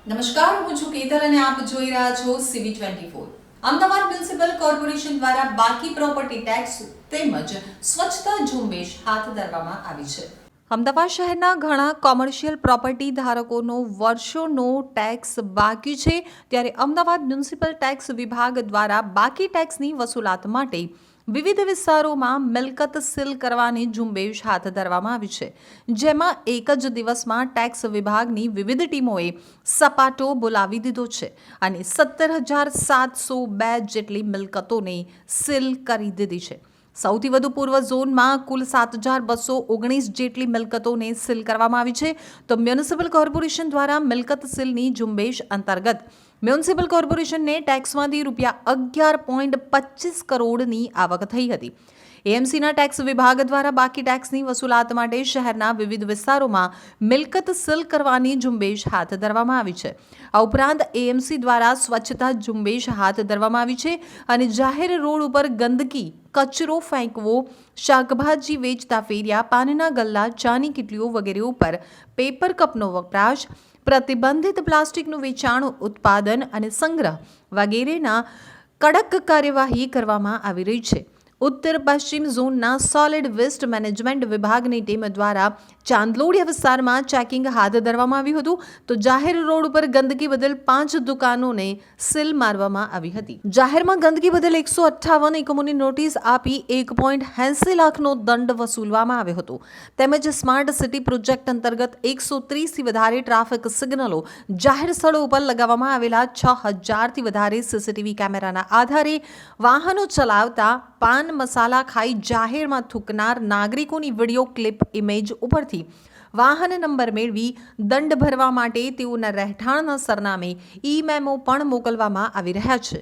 નમસ્કાર, હું છું કેતલ અને આપ જોઈ રહ્યા છો CV24। અમદાવાદ મ્યુનિસિપલ કોર્પોરેશન દ્વારા બાકી પ્રોપર્ટી ટેક્સ તેમજ સ્વચ્છતા ઝુંબેશ હાથ ધરવામાં આવી છે। અમદાવાદ શહેરના ઘણા કોમર્શિયલ પ્રોપર્ટી ધારકોનો વર્ષોનો ટેક્સ બાકી છે, ત્યારે અમદાવાદ મ્યુનિસિપલ ટેક્સ વિભાગ દ્વારા બાકી ટેક્સની વસૂલાત માટે વિવિધ વિસ્તારોમાં મિલકત સીલ કરવાની ઝુંબેશ હાથ ધરવામાં આવી છે, જેમાં એક જ દિવસમાં ટેક્સ વિભાગની વિવિધ ટીમોએ સપાટો બોલાવી દીધો છે અને 17,702 જેટલી મિલકતોને સીલ કરી દીધી છે। સૌથી વધુ પૂર્વ ઝોનમાં કુલ 7,219 જેટલી મિલકતોને સીલ કરવામાં આવી છે, તો મ્યુનિસિપલ કોર્પોરેશન દ્વારા મિલકત સીલની ઝુંબેશ અંતર્ગત મ્યુનિસિપલ કોર્પોરેશનને ટેક્સમાંથી ₹11.25 કરોડની આવક થઈ હતી। એએમસીના ટેક્સ વિભાગ દ્વારા બાકી ટેક્સની વસૂલાત માટે શહેરના વિવિધ વિસ્તારોમાં મિલકત સીલ કરવાની ઝુંબેશ હાથ ધરવામાં આવી છે। આ ઉપરાંત એએમસી દ્વારા સ્વચ્છતા ઝુંબેશ હાથ ધરવામાં આવી છે અને જાહેર રોડ ઉપર ગંદકી, કચરો ફેંકવો, શાકભાજી વેચતા ફેરિયા, પાનના ગલ્લા, ચાની કીટલીઓ વગેરે ઉપર પેપર કપનો વપરાશ, પ્રતિબંધિત પ્લાસ્ટિકનું વેચાણ, ઉત્પાદન અને સંગ્રહ વગેરેના કડક કાર્યવાહી કરવામાં આવી રહી છે। ઉત્તર પશ્ચિમ ઝોનના સોલિડ વેસ્ટ મેનેજમેન્ટ વિભાગની ટીમ દ્વારા ચાંદલોડિયા વિસ્તારમાં ચેકિંગ હાથ ધરવામાં આવ્યું હતું, તો જાહેર રોડ ઉપર ગંદકી બદલ 5 દુકાનોને સીલ મારવામાં આવી હતી। જાહેરમાં ગંદકી બદલ 158 એકમોની નોટિસ આપી 1.80 લાખનો દંડ વસૂલવામાં આવ્યો હતો, તેમજ સ્માર્ટ સિટી પ્રોજેક્ટ અંતર્ગત 130થી વધારે ટ્રાફિક સિગ્નલો, જાહેર સ્થળો ઉપર લગાવવામાં આવેલા 6,000થી વધારે સીસીટીવી કેમેરાના આધારે વાહનો ચલાવતા પાન મસાલા ખાઈ જાહેરમાં થૂકનાર નાગરિકોની વિડીયો ક્લિપ ઇમેજ ઉપરથી વાહન નંબર મેળવી દંડ ભરવા માટે તેઓના રહેઠાણના સરનામે ઈ મેમો પણ મોકલવામાં આવી રહ્યા છે।